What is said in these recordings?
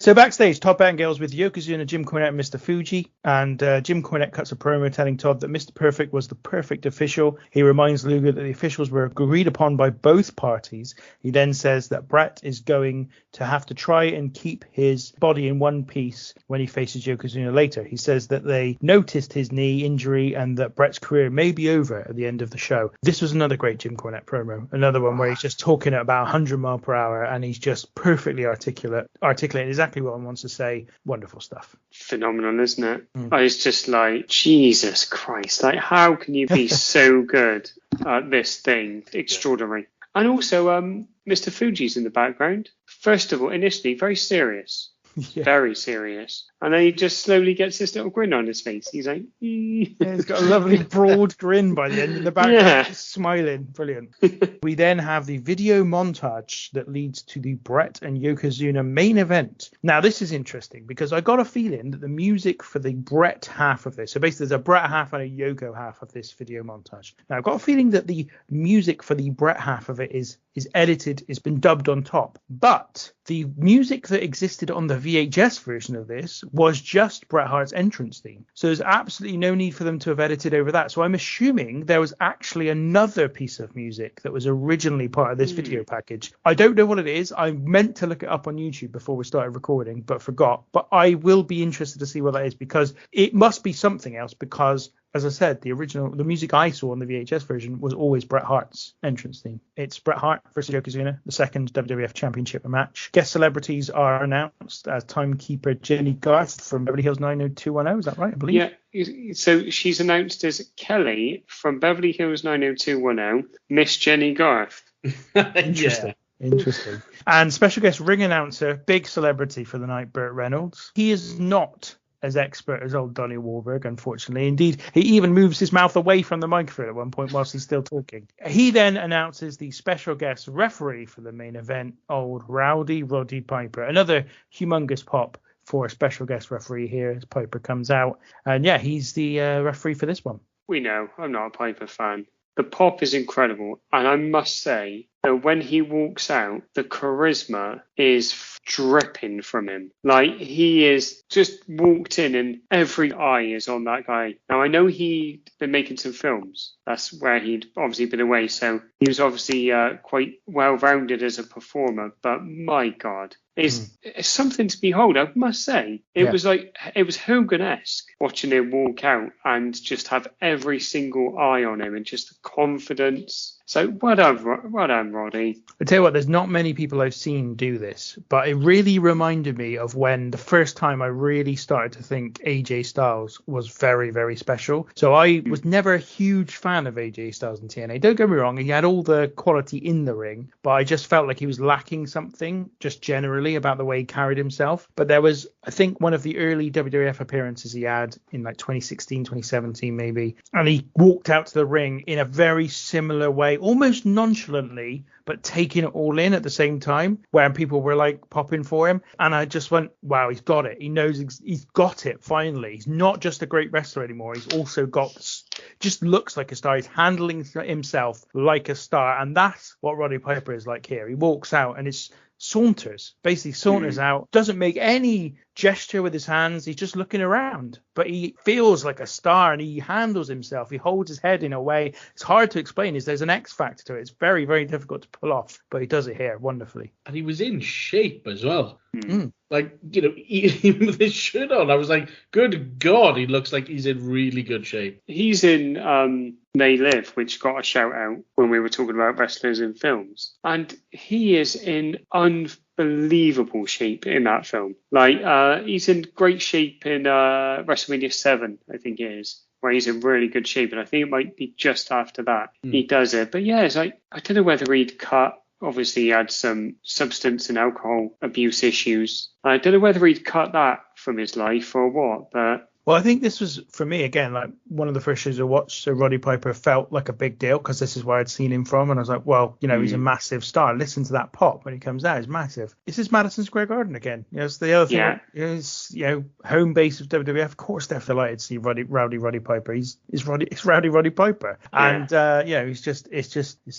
So backstage, Todd Bangale's with Yokozuna, Jim Cornette, and Mr. Fuji. And Jim Cornette cuts a promo telling Todd that Mr. Perfect was the perfect official. He reminds Luger that the officials were agreed upon by both parties. He then says that Bret is going to have to try and keep his body in one piece when he faces Yokozuna later. He says that they noticed his knee injury and that Bret's career may be over at the end of the show. This was another great Jim Cornette promo. Another one where he's just talking at about 100 mile per hour and he's just perfectly articulating exactly what he wants to say. Wonderful stuff. Phenomenal, isn't it? I was just like, Jesus Christ, like how can you be so good at this thing? Extraordinary. And also Mr. Fuji's in the background. First of all, initially very serious. Very serious. And then he just slowly gets this little grin on his face. He's like, he's got a lovely broad grin by the end in the background, smiling. Brilliant. We then have the video montage that leads to the Bret and Yokozuna main event. Now, this is interesting because I got a feeling that the music for the Bret half of this, so basically there's a Bret half and a Yoko half of this video montage. Now, I've got a feeling that the music for the Bret half of it is edited, it's been dubbed on top. But the music that existed on the VHS version of this was just Bret Hart's entrance theme. So there's absolutely no need for them to have edited over that. So I'm assuming there was actually another piece of music that was originally part of this video package. I don't know what it is. I meant to look it up on YouTube before we started recording, but forgot. But I will be interested to see what that is because it must be something else because, as I said, the music I saw on the VHS version was always Bret Hart's entrance theme. It's Bret Hart versus Yokozuna, the second WWF Championship match. Guest celebrities are announced as timekeeper Jenny Garth from Beverly Hills 90210. Is that right, I believe? Yeah, so she's announced as Kelly from Beverly Hills 90210, Miss Jenny Garth. Interesting. Interesting. And special guest ring announcer, big celebrity for the night, Burt Reynolds. He is not as expert as old Donnie Wahlberg, unfortunately. Indeed, he even moves his mouth away from the microphone at one point whilst he's still talking. He then announces the special guest referee for the main event, old Rowdy Roddy Piper. Another humongous pop for a special guest referee here as Piper comes out. And yeah, he's the referee for this one. We know, I'm not a Piper fan. The pop is incredible. And I must say that when he walks out, the charisma is dripping from him. Like he is just walked in and every eye is on that guy. Now I know he'd been making some films. That's where he'd obviously been away. So he was obviously quite well-rounded as a performer. But my God, it's something to behold. I must say it was Hogan-esque watching him walk out and just have every single eye on him and just the confidence. So well done, Roddy. I tell you what, there's not many people I've seen do this, but it really reminded me of when the first time I really started to think AJ Styles was very, very special. So I was never a huge fan of AJ Styles in TNA. Don't get me wrong, he had all the quality in the ring, but I just felt like he was lacking something just generally about the way he carried himself. But there was, I think, one of the early WWF appearances he had in like 2016, 2017 maybe, and he walked out to the ring in a very similar way, almost nonchalantly, but taking it all in at the same time, where people were like popping for him. And I just went, wow, he's got it. He knows he's got it finally. He's not just a great wrestler anymore. He's also got, just looks like a star. He's handling himself like a star. And that's what Roddy Piper is like here. He walks out and it's saunters out, doesn't make any gesture with his hands. He's just looking around, but he feels like a star and he handles himself. He holds his head in a way it's hard to explain. There's an X factor to it. It's very, very difficult to pull off, but he does it here wonderfully. And he was in shape as well. Like, you know, even with his shirt on, I was like, good God, he looks like he's in really good shape. He's in They Live, which got a shout out when we were talking about wrestlers in films. And he is in unbelievable shape in that film. Like, he's in great shape in WrestleMania 7, I think it is, where he's in really good shape. And I think it might be just after that he does it. But yeah, it's like, I don't know whether he'd cut. Obviously, he had some substance and alcohol abuse issues. I don't know whether he'd cut that from his life or what, but... Well, I think this was, for me, again, like one of the first shows I watched, so Roddy Piper felt like a big deal because this is where I'd seen him from, and I was like, well, he's a massive star. Listen to that pop when he comes out. It's massive. This is Madison Square Garden again. It's the other thing. Yeah. It's, home base of WWF. Of course they're delighted to see Rowdy Roddy Piper. It's Rowdy Roddy Piper. Yeah. And,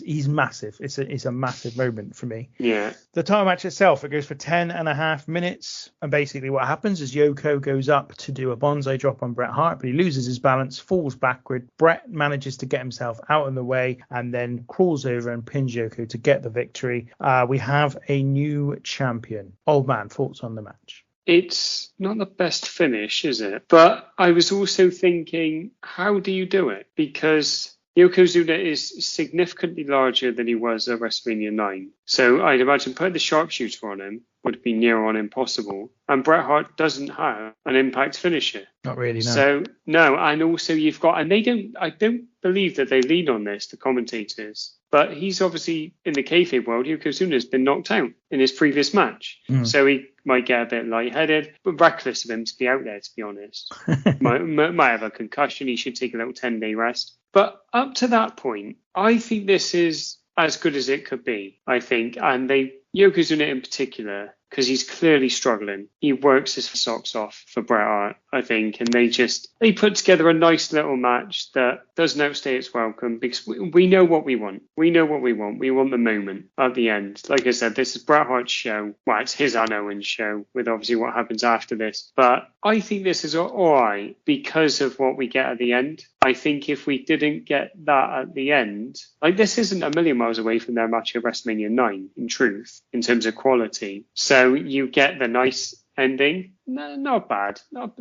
he's massive. It's a massive moment for me. Yeah. The title match itself, it goes for 10.5 minutes. And basically what happens is Yoko goes up to do a bonsai drop on Bret Hart, but he loses his balance, falls backward. Bret manages to get himself out of the way and then crawls over and pins Yoko to get the victory. We have a new champion. Old man, thoughts on the match? It's not the best finish, is it? But I was also thinking, how do you do it? Because Yokozuna is significantly larger than he was at WrestleMania 9. So I'd imagine putting the sharpshooter on him would be near on impossible. And Bret Hart doesn't have an Impact finisher. Not really, no. So, no. And also you've got, and I don't believe that they lean on this, the commentators. But he's obviously, in the kayfabe world, Yokozuna's been knocked out in his previous match. So he might get a bit lightheaded, but reckless of him to be out there, to be honest. might have a concussion. He should take a little 10-day rest. But up to that point, I think this is as good as it could be, I think. And Yokozuna in particular, because he's clearly struggling. He works his socks off for Bret Hart, I think, and they put together a nice little match that doesn't outstay its welcome because we know what we want. We know what we want. We want the moment at the end. Like I said, this is Bret Hart's show. Well, it's his unowned show with obviously what happens after this. But I think this is all right because of what we get at the end. I think if we didn't get that at the end, like this isn't a million miles away from their match at WrestleMania 9, in truth, in terms of quality. So you get the nice ending. No, not bad. Not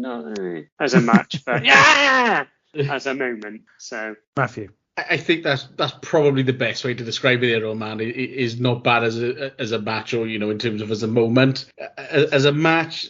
as a match, but yeah, as a moment. So Matthew. I think that's probably the best way to describe it, old man. It is not bad as a match, or in terms of as a moment. As a match,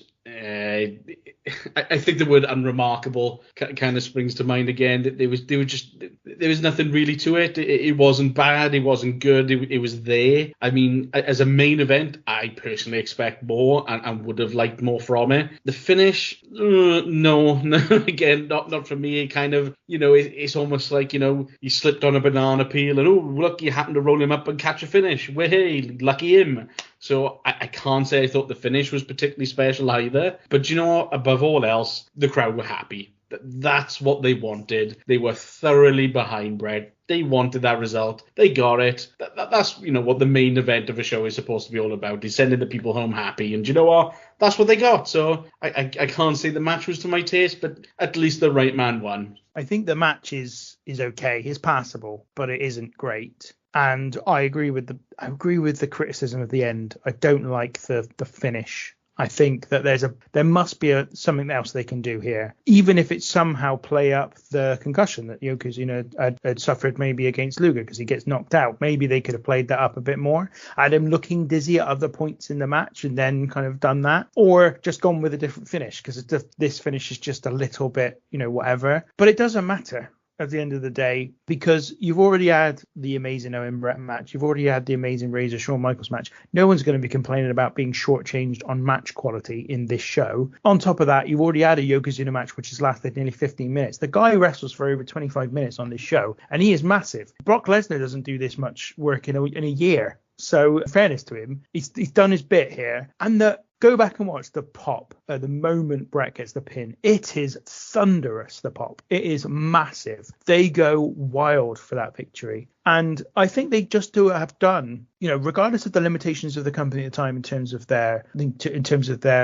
I think the word unremarkable kind of springs to mind again. There was nothing really to it. It wasn't bad. It wasn't good. It was there. I mean, as a main event, I personally expect more and would have liked more from it. The finish, no, again, not for me. It kind of, it's almost like, he slipped on a banana peel and, oh, look, you happened to roll him up and catch a finish. Hey, lucky him. So I can't say I thought the finish was particularly special either. But above all else, the crowd were happy. That's what they wanted. They were thoroughly behind Bret. They wanted that result. They got it. That's what the main event of a show is supposed to be all about. Is sending the people home happy. And you know what? That's what they got. So I can't say the match was to my taste, but at least the right man won. I think the match is okay. It's passable, but it isn't great. And I agree with the criticism of the end. I don't like the finish. I think that there must be something else they can do here, even if it somehow play up the concussion that Yokozuna had suffered maybe against Luger because he gets knocked out. Maybe they could have played that up a bit more, had him looking dizzy at other points in the match and then kind of done that, or just gone with a different finish because this finish is just a little bit, whatever. But it doesn't matter at the end of the day, because you've already had the amazing Owen Bret match. You've already had the amazing Razor Shawn Michaels match. No one's going to be complaining about being shortchanged on match quality in this show. On top of that, you've already had a Yokozuna match, which has lasted nearly 15 minutes. The guy wrestles for over 25 minutes on this show, and he is massive. Brock Lesnar doesn't do this much work in a year. So, in fairness to him, he's done his bit here. And go back and watch the pop at the moment Bret gets the pin. It is thunderous, the pop. It is massive. They go wild for that victory. And I think they just have done, regardless of the limitations of the company at the time in terms of their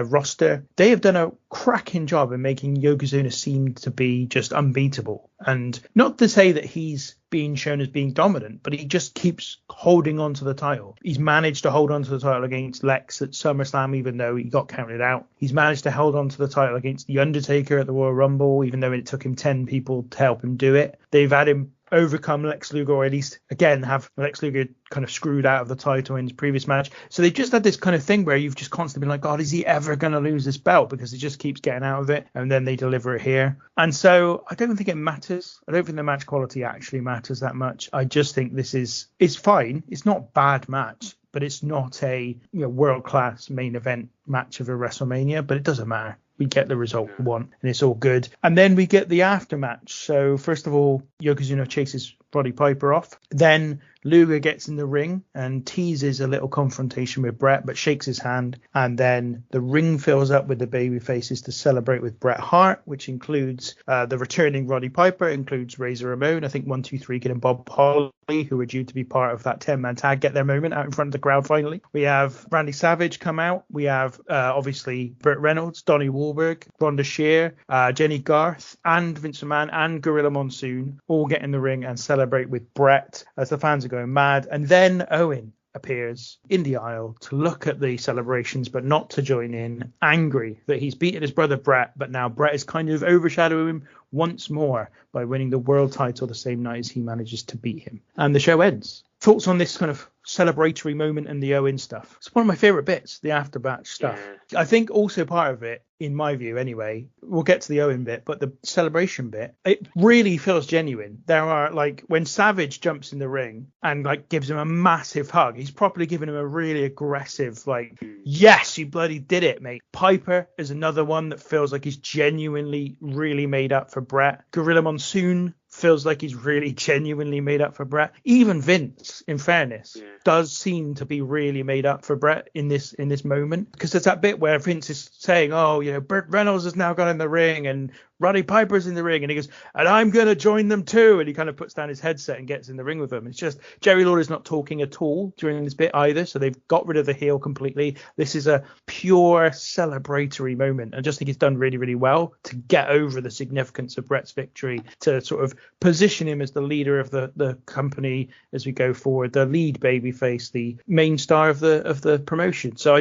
roster, they have done a cracking job in making Yokozuna seem to be just unbeatable. And not to say that he's being shown as being dominant, but he just keeps holding on to the title. He's managed to hold on to the title against Lex at SummerSlam, even though he got counted out. He's managed to hold on to the title against The Undertaker at the Royal Rumble, even though it took him 10 people to help him do it. They've had him overcome Lex Luger, or at least again have Lex Luger kind of screwed out of the title in his previous match. So they just had this kind of thing where you've just constantly been like, God, is he ever going to lose this belt? Because he just keeps getting out of it, and then they deliver it here. And so I don't think it matters. I don't think the match quality actually matters that much. I just think it's fine. It's not a bad match, but it's not a world-class main event match of a WrestleMania, but it doesn't matter. we get the result we want, and it's all good. And then we get the aftermatch. So first of all, Yokozuna chases Roddy Piper off. Then Luger gets in the ring and teases a little confrontation with Bret, but shakes his hand. And then the ring fills up with the baby faces to celebrate with Bret Hart, which includes the returning Roddy Piper, includes Razor Ramon. I think 1, 2, 3 Kid and Bob Holly, who were due to be part of that 10-man tag, get their moment out in front of the crowd finally. We have Randy Savage come out. We have obviously Burt Reynolds, Donnie Wahlberg, Rhonda Shear, Jenny Garth, and Vince McMahon and Gorilla Monsoon all get in the ring and celebrate with Bret as the fans are going mad. And then Owen appears in the aisle to look at the celebrations but not to join in, angry that he's beaten his brother Bret, but now Bret is kind of overshadowing him once more by winning the world title the same night as he manages to beat him. And the show ends. Thoughts on this kind of celebratory moment and the Owen stuff? It's one of my favorite bits, the after-match stuff. I think also part of it, in my view anyway, we'll get to the Owen bit, but the celebration bit, it really feels genuine. There are, like, when Savage jumps in the ring and, like, gives him a massive hug, he's properly giving him a really aggressive, like, yes, you bloody did it, mate. Piper is another one that feels like he's genuinely really made up for Bret. Gorilla Monsoon feels like he's really genuinely made up for Bret. Even Vince, in fairness, does seem to be really made up for Bret in this moment, because there's that bit where Vince is saying, oh, you know, Burt Reynolds has now got in the ring and Roddy Piper's in the ring, and he goes, and I'm going to join them too, and he kind of puts down his headset and gets in the ring with them. It's just Jerry Lawler's not talking at all during this bit either, so they've got rid of the heel completely. This is a pure celebratory moment. I just think it's done really, really well to get over the significance of Bret's victory, to sort of position him as the leader of the company as we go forward, the lead babyface, the main star of the promotion. So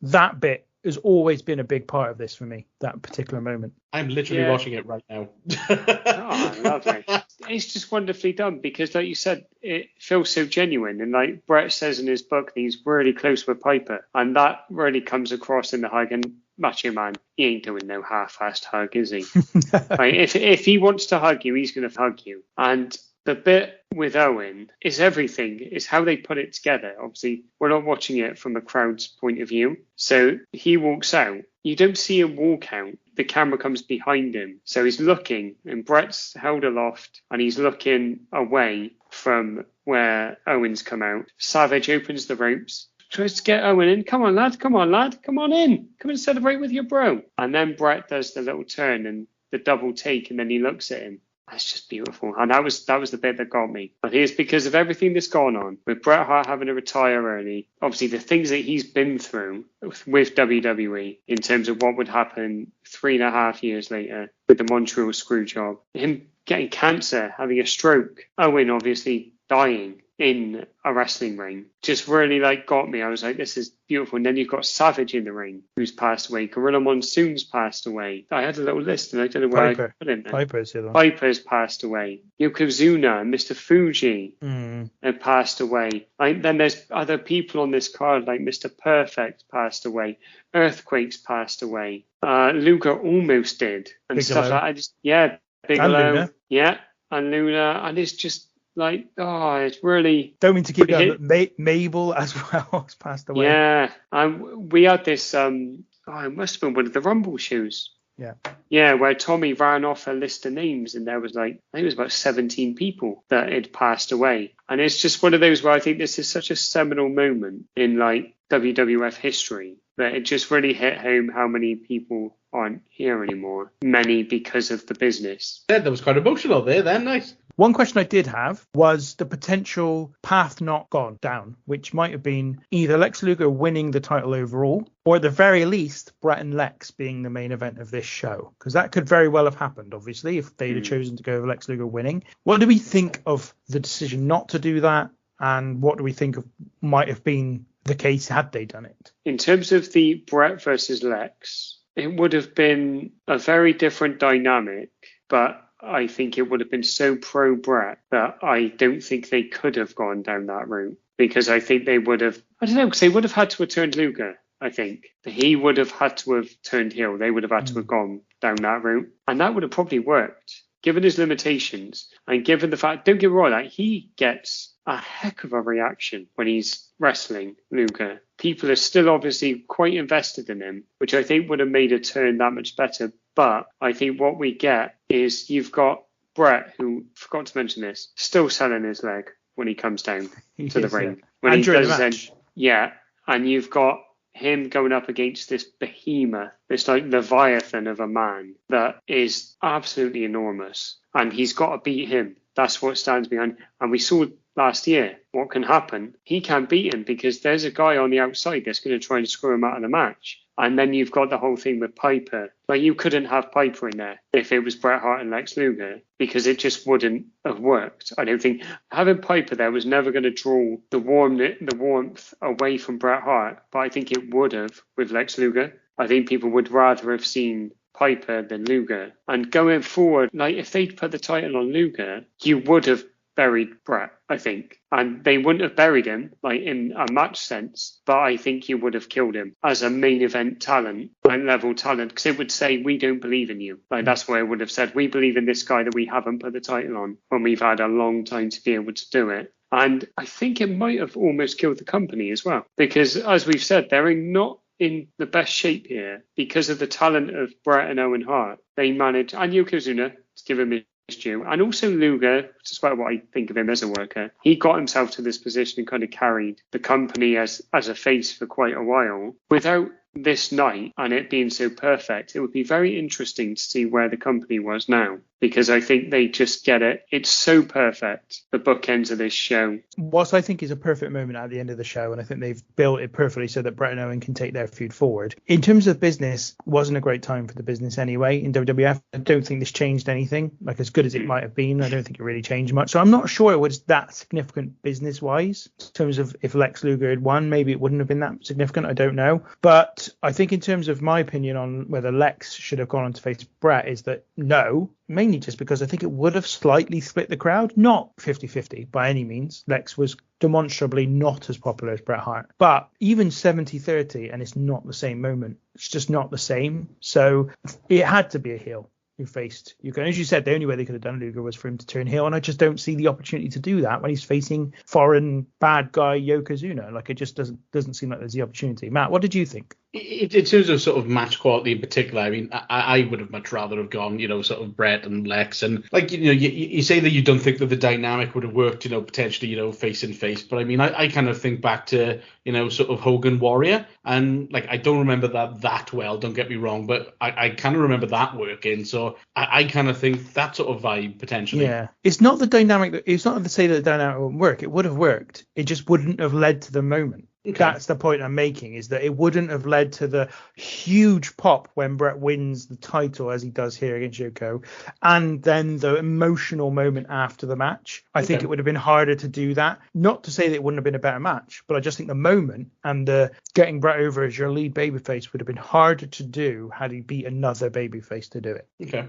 that bit has always been a big part of this for me, that particular moment. I'm literally watching it right now. Oh, lovely. It's just wonderfully done because, like you said, it feels so genuine. And like Bret says in his book, he's really close with Piper. And that really comes across in the hug. And Macho Man, he ain't doing no half-assed hug, is he? Like, if he wants to hug you, he's going to hug you. And the bit with Owen is everything. It's how they put it together. Obviously, we're not watching it from a crowd's point of view. So he walks out. You don't see him walk out. The camera comes behind him. So he's looking, and Bret's held aloft, and he's looking away from where Owen's come out. Savage opens the ropes, tries to get Owen in. Come on, lad. Come on in. Come and celebrate with your bro. And then Bret does the little turn and the double take, and then he looks at him. That's just beautiful. And that was the bit that got me. But here's because of everything that's gone on, with Bret Hart having to retire early, obviously the things that he's been through with WWE in terms of what would happen 3.5 years later with the Montreal screw job, him getting cancer, having a stroke, Owen obviously dying in a wrestling ring, just really like got me. I was like, this is beautiful. And then you've got Savage in the ring, who's passed away. Gorilla Monsoon's passed away. I had a little list and I don't know where I put in there. Piper's passed away. Yokozuna and Mr. Fuji have passed away. Then there's other people on this card, like Mr. Perfect passed away. Earthquake's passed away. Luger almost did. And Bigelow. stuff like that. Bigelow. And Luna. Yeah, and Luna. And it's just like, it's really... Don't mean to keep going, but Mabel as well has passed away. Yeah, we had this, it must have been one of the Rumble shows. Yeah, where Tommy ran off a list of names, and there was I think it was about 17 people that had passed away. And it's just one of those where I think this is such a seminal moment in like WWF history that it just really hit home how many people aren't here anymore. Many because of the business. Yeah, that was quite emotional there then, nice. One question I did have was the potential path not gone down, which might have been either Lex Luger winning the title overall, or at the very least, Bret and Lex being the main event of this show. Because that could very well have happened, obviously, if they'd have chosen to go with Lex Luger winning. What do we think of the decision not to do that? And what do we think of might have been the case had they done it? In terms of the Bret versus Lex, it would have been a very different dynamic, but I think it would have been so pro-Bret that I don't think they could have gone down that route, because I think they would have, I don't know, because they would have had to have turned Luger, I think. He would have had to have turned heel. They would have had to have gone down that route, and that would have probably worked, given his limitations, and given the fact, don't get me wrong, like, he gets a heck of a reaction when he's wrestling Luger. People are still obviously quite invested in him, which I think would have made a turn that much better. But I think what we get is you've got Bret, who, forgot to mention this, still selling his leg when he comes down to the ring. When and he during does the match. yeah, and you've got him going up against this behemoth, this like Leviathan of a man that is absolutely enormous. And he's got to beat him. That's what stands behind. And we saw last year what can happen. He can't beat him because there's a guy on the outside that's going to try and screw him out of the match. And then you've got the whole thing with Piper. Like, you couldn't have Piper in there if it was Bret Hart and Lex Luger, because it just wouldn't have worked. I don't think having Piper there was never going to draw the warmth away from Bret Hart, but I think it would have with Lex Luger. I think people would rather have seen Piper than Luger. And going forward, like, if they'd put the title on Luger, you would have buried Bret, I think. And they wouldn't have buried him, like, in a match sense, but I think you would have killed him as a main event talent, like level talent, because it would say, we don't believe in you. Like, that's why it would have said, we believe in this guy that we haven't put the title on, when we've had a long time to be able to do it. And I think it might have almost killed the company as well, because as we've said, they're not in the best shape here because of the talent of Bret and Owen Hart. They managed, and Yokozuna, to give him his due, and also Luger, despite what I think of him as a worker, he got himself to this position and kind of carried the company as a face for quite a while. Without this night and it being so perfect, it would be very interesting to see where the company was now, because I think they just get it. It's so perfect, the bookends of this show. What I think is a perfect moment at the end of the show, and I think they've built it perfectly so that Bret and Owen can take their feud forward. In terms of business, wasn't a great time for the business anyway in WWF. I don't think this changed anything. Like, as good as it might have been, I don't think it really changed much. So I'm not sure it was that significant business-wise. In terms of if Lex Luger had won, maybe it wouldn't have been that significant. I don't know. But I think in terms of my opinion on whether Lex should have gone on to face Bret is that no, mainly just because I think it would have slightly split the crowd, not 50-50 by any means. Lex was demonstrably not as popular as Bret Hart, but even 70-30, and it's not the same moment. It's just not the same. So it had to be a heel who faced Luger. And as you said, the only way they could have done Luger was for him to turn heel, and I just don't see the opportunity to do that when he's facing foreign bad guy Yokozuna. Like, it just doesn't seem like there's the opportunity. Matt, what did you think? In terms of sort of match quality in particular, I mean, I would have much rather have gone, sort of Bret and Lex. And, like, you say that you don't think that the dynamic would have worked, potentially, face and face. But, I mean, I kind of think back to, sort of Hogan Warrior. And, like, I don't remember that well, don't get me wrong. But I kind of remember that working. So I kind of think that sort of vibe, potentially. Yeah. It's not the dynamic. It's not to say that the dynamic wouldn't work. It would have worked. It just wouldn't have led to the moment. Okay. That's the point I'm making, is that it wouldn't have led to the huge pop when Bret wins the title, as he does here against Yoko, and then the emotional moment after the match. I think it would have been harder to do that. Not to say that it wouldn't have been a better match, but I just think the moment and the getting Bret over as your lead babyface would have been harder to do had he beat another babyface to do it. Okay.